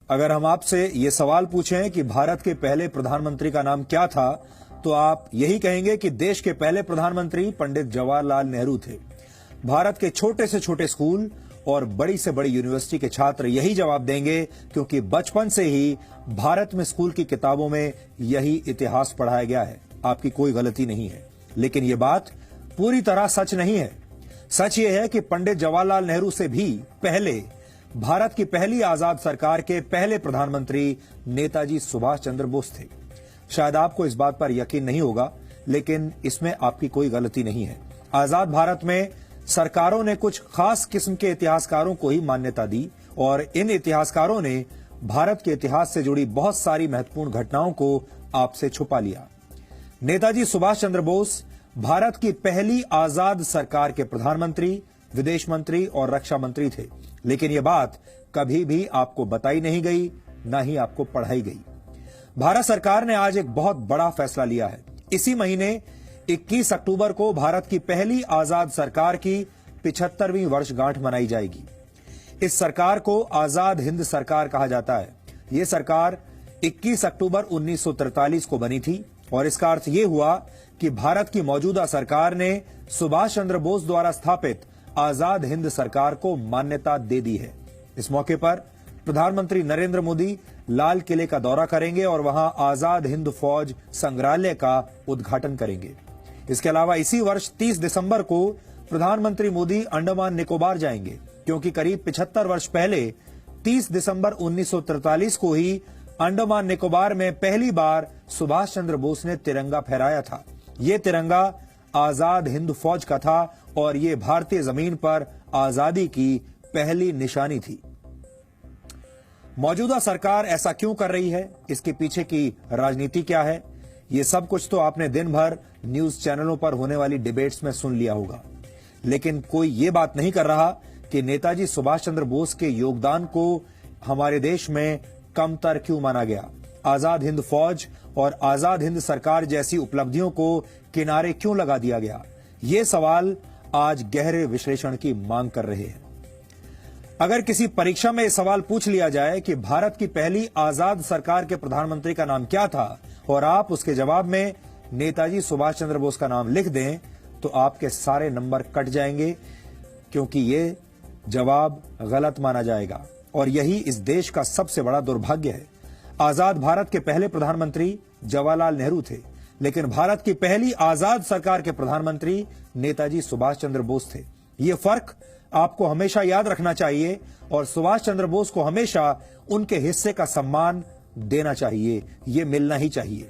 अगर हम आपसे ये सवाल पूछें कि भारत के पहले प्रधानमंत्री का नाम क्या था, तो आप यही कहेंगे कि देश के पहले प्रधानमंत्री पंडित जवाहरलाल नेहरू थे। भारत के छोटे से छोटे स्कूल और बड़ी से बड़ी यूनिवर्सिटी के छात्र यही जवाब देंगे, क्योंकि बचपन से ही भारत में स्कूल की किताबों में यही इतिहास पढ़ाया गया है। आपकी कोई गलती नहीं है, लेकिन ये बात पूरी तरह सच नहीं है। सच ये है कि पंडित जवाहरलाल नेहरू से भी पहले भारत की पहली आजाद सरकार के पहले प्रधानमंत्री नेताजी सुभाष चंद्र बोस थे। शायद आपको इस बात पर यकीन नहीं होगा, लेकिन इसमें आपकी कोई गलती नहीं है। आजाद भारत में सरकारों ने कुछ खास किस्म के इतिहासकारों को ही मान्यता दी और इन इतिहासकारों ने भारत के इतिहास से जुड़ी बहुत सारी महत्वपूर्ण घटनाओं को आपसे छुपा लिया। नेताजी सुभाष चंद्र बोस भारत की पहली आजाद सरकार के प्रधानमंत्री, विदेश मंत्री और रक्षा मंत्री थे, लेकिन यह बात कभी भी आपको बताई नहीं गई, न ही आपको पढ़ाई गई। भारत सरकार ने आज एक बहुत बड़ा फैसला लिया है। इसी महीने 21 अक्टूबर को भारत की पहली आजाद सरकार की 75वीं वर्षगांठ मनाई जाएगी। इस सरकार को आजाद हिंद सरकार कहा जाता है। यह सरकार 21 अक्टूबर 1943 को बनी थी और इसका अर्थ यह हुआ कि भारत की मौजूदा सरकार ने सुभाष चंद्र बोस द्वारा स्थापित आजाद हिंद सरकार को मान्यता दे दी है। इस मौके पर प्रधानमंत्री नरेंद्र मोदी लाल किले का दौरा करेंगे और वहां आजाद हिंद फौज संग्रहालय का उद्घाटन करेंगे। इसके अलावा इसी वर्ष 30 दिसंबर को प्रधानमंत्री मोदी अंडमान निकोबार जाएंगे, क्योंकि करीब 75 वर्ष पहले 30 दिसंबर 1943 को ही अंडमान निकोबार में पहली बार सुभाष चंद्र बोस ने तिरंगा फहराया था। ये तिरंगा आजाद हिंद फौज का था और ये भारतीय जमीन पर आजादी की पहली निशानी थी। मौजूदा सरकार ऐसा क्यों कर रही है, इसके पीछे की राजनीति क्या है, ये सब कुछ तो आपने दिन भर न्यूज चैनलों पर होने वाली डिबेट्स में सुन लिया होगा, लेकिन कोई ये बात नहीं कर रहा कि नेताजी सुभाष चंद्र बोस के योगदान को हमारे देश में कमतर क्यों माना गया। आजाद हिंद फौज और आजाद हिंद सरकार जैसी उपलब्धियों को किनारे क्यों लगा दिया गया। ये सवाल आज गहरे विश्लेषण की मांग कर रहे हैं। अगर किसी परीक्षा में यह सवाल पूछ लिया जाए कि भारत की पहली आजाद सरकार के प्रधानमंत्री का नाम क्या था और आप उसके जवाब में नेताजी सुभाष चंद्र बोस का नाम लिख दें, तो आपके सारे नंबर कट जाएंगे, क्योंकि ये जवाब गलत माना जाएगा और यही इस देश का सबसे बड़ा दुर्भाग्य है। आजाद भारत के पहले प्रधानमंत्री जवाहरलाल नेहरू थे, लेकिन भारत की पहली आजाद सरकार के प्रधानमंत्री नेताजी सुभाष चंद्र बोस थे। ये फर्क आपको हमेशा याद रखना चाहिए और सुभाष चंद्र बोस को हमेशा उनके हिस्से का सम्मान देना चाहिए, ये मिलना ही चाहिए।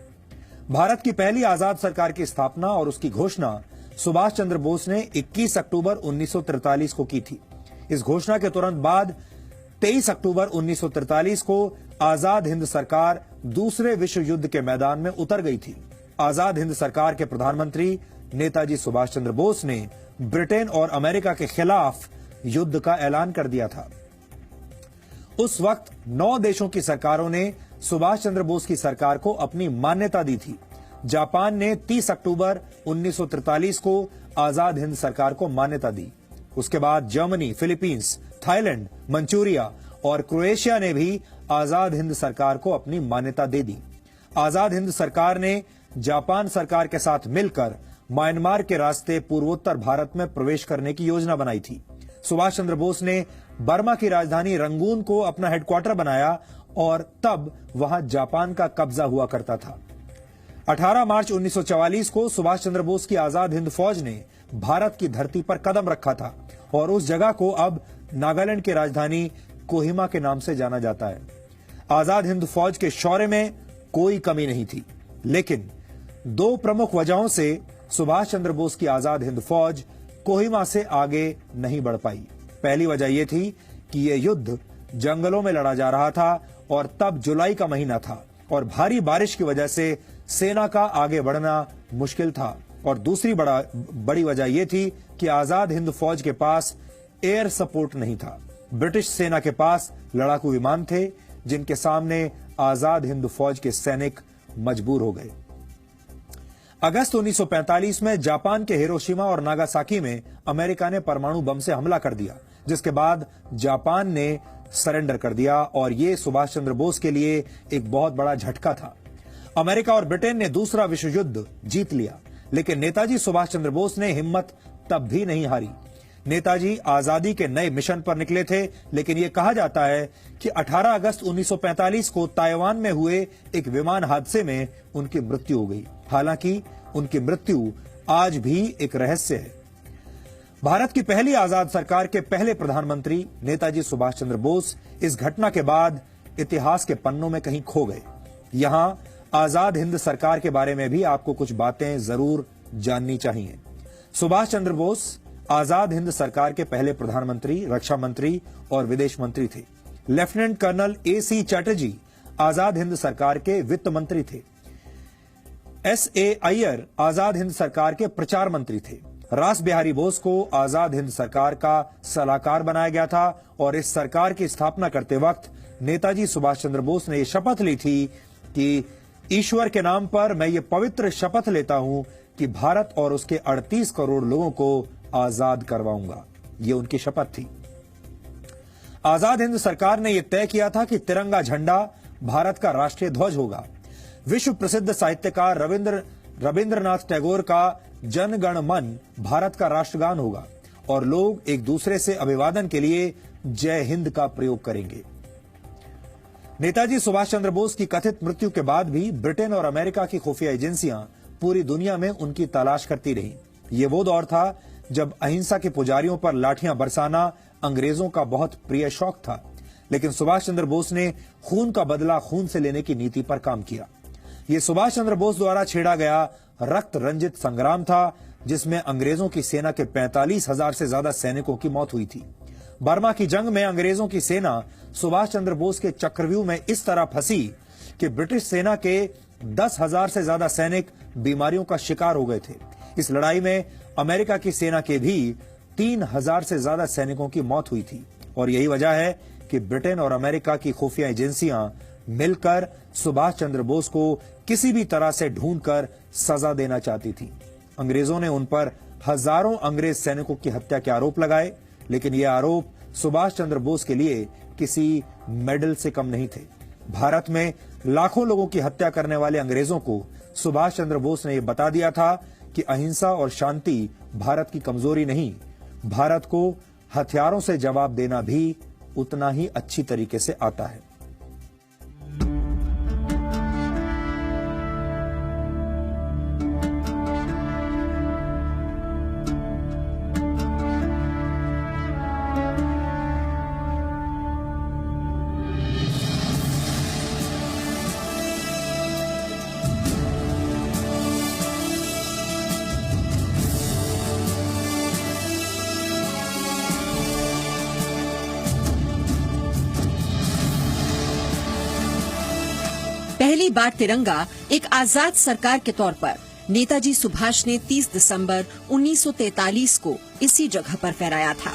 भारत की पहली आजाद सरकार की स्थापना और उसकी घोषणा सुभाष चंद्र बोस ने 21 अक्टूबर 1943 को की थी। इस घोषणा के तुरंत बाद 23 अक्टूबर 1943 को आजाद हिंद सरकार दूसरे विश्व युद्ध के मैदान में उतर गई थी। आजाद हिंद सरकार के प्रधानमंत्री नेताजी सुभाष चंद्र बोस ने ब्रिटेन और अमेरिका के खिलाफ युद्ध का ऐलान कर दिया था। उस वक्त 9 देशों की सरकारों ने सुभाष चंद्र बोस की सरकार को अपनी मान्यता दी थी। जापान ने 30 अक्टूबर 1943 को आजाद हिंद सरकार को मान्यता दी। उसके बाद जर्मनी, फिलीपींस, थाईलैंड, मंचूरिया और क्रोएशिया ने भी आजाद हिंद सरकार को अपनी मान्यता दे दी। आजाद हिंद सरकार ने जापान सरकार के साथ मिलकर म्यांमार के रास्ते पूर्वोत्तर भारत में प्रवेश करने की योजना बनाई थी। सुभाष चंद्र बोस ने बर्मा की राजधानी रंगून को अपना हेडक्वार्टर बनाया और तब वहां जापान का कब्जा हुआ करता था। 18 मार्च 1944 को सुभाष चंद्र बोस की आजाद हिंद फौज ने भारत की धरती पर कदम रखा था और उस जगह को अब नागालैंड की राजधानी कोहिमा के नाम से जाना जाता है। आजाद हिंद फौज के शौर्य में कोई कमी नहीं थी, लेकिन 2 प्रमुख वजहों से सुभाष चंद्र बोस की आजाद हिंद फौज कोहिमा से आगे नहीं बढ़ पाई। पहली वजह यह थी कि यह युद्ध जंगलों में लड़ा जा रहा था और तब जुलाई का महीना था और भारी बारिश की वजह से सेना का आगे बढ़ना मुश्किल था। और दूसरी बड़ी वजह यह थी कि आजाद हिंद फौज के पास एयर सपोर्ट नहीं था। ब्रिटिश सेना के पास लड़ाकू विमान थे, जिनके सामने आजाद हिंद फौज के सैनिक मजबूर हो गए। अगस्त 1945 में जापान के हिरोशिमा और नागासाकी में अमेरिका ने परमाणु बम से हमला कर दिया, जिसके बाद जापान ने सरेंडर कर दिया और ये सुभाष चंद्र बोस के लिए एक बहुत बड़ा झटका था। अमेरिका और ब्रिटेन ने दूसरा विश्व युद्ध जीत लिया, लेकिन नेताजी सुभाष चंद्र बोस ने हिम्मत तब भी नहीं हारी। नेताजी आजादी के नए मिशन पर निकले थे, लेकिन यह कहा जाता है कि 18 अगस्त 1945 को ताइवान में हुए एक विमान हादसे में उनकी मृत्यु हो गई। हालांकि उनकी मृत्यु आज भी एक रहस्य है। भारत की पहली आजाद सरकार के पहले प्रधानमंत्री नेताजी सुभाष चंद्र बोस इस घटना के बाद इतिहास के पन्नों में कहीं खो गए। यहां आजाद हिंद सरकार के बारे में भी आपको कुछ बातें जरूर जाननी चाहिए। सुभाष चंद्र बोस आजाद हिंद सरकार के पहले प्रधानमंत्री, रक्षा मंत्री और विदेश मंत्री थे। Lieutenant colonel A.C. Chatterjee Azad Hind सरकार के वित्त मंत्री थे। S.A. अय्यर आजाद हिंद सरकार के प्रचार मंत्री थे। रास बिहारी बोस को आजाद हिंद सरकार का सलाहकार बनाया गया था और इस सरकार की स्थापना करते वक्त नेताजी सुभाष चंद्र बोस ने यह शपथ ली थी कि ईश्वर के नाम पर मैं ये पवित्र शपथ लेता हूं कि भारत और उसके 38 करोड़ लोगों को आजाद करवाऊंगा। ये उनकी शपथ थी। आजाद हिंद सरकार ने यह तय किया था कि तिरंगा झंडा भारत का राष्ट्रीय ध्वज होगा। विश्व प्रसिद्ध साहित्यकार रविंद्रनाथ टैगोर का जन गण मन भारत का राष्ट्रगान होगा और लोग एक दूसरे से अभिवादन के लिए जय हिंद का प्रयोग करेंगे। नेताजी सुभाष चंद्र बोस की कथित मृत्यु के बाद भी ब्रिटेन और अमेरिका की खुफिया एजेंसियां पूरी दुनिया में उनकी तलाश करती रहीं। ये वो दौर था जब अहिंसा के पुजारियों पर लाठियां बरसाना अंग्रेजों का बहुत प्रिय शौक था, लेकिन सुभाष चंद्र बोस ने खून का बदला खून से लेने की नीति पर काम किया। ये सुभाष चंद्र बोस द्वारा छेड़ा गया रक्त रंजित संग्राम था, जिसमें अंग्रेजों की सेना के 45,000 से ज्यादा सैनिकों की मौत हुई थी। बर्मा की जंग में अंग्रेजों की सेना सुभाष चंद्र बोस के चक्रव्यूह में इस तरह फंसी कि ब्रिटिश सेना के 10,000 से ज्यादा सैनिक बीमारियों का शिकार हो गए थे। इस लड़ाई में अमेरिका की सेना के भी 3,000 से ज्यादा सैनिकों की मौत हुई थी और यही वजह है कि ब्रिटेन और अमेरिका की खुफिया एजेंसियां मिलकर सुभाष चंद्र बोस को किसी भी तरह से ढूंढकर सजा देना चाहती थी। अंग्रेजों ने उन पर हजारों अंग्रेज सैनिकों की हत्या के आरोप लगाए, लेकिन ये आरोप सुभाष चंद्र बोस के लिए किसी मेडल से कम नहीं थे। भारत में लाखों लोगों की हत्या करने वाले अंग्रेजों को सुभाष चंद्र बोस ने यह बता दिया था कि अहिंसा और शांति भारत की कमजोरी नहीं, भारत को हथियारों से जवाब देना भी उतना ही अच्छी तरीके से आता है। पहली बार तिरंगा एक आजाद सरकार के तौर पर नेताजी सुभाष ने 30 दिसंबर 1943 को इसी जगह पर फहराया था।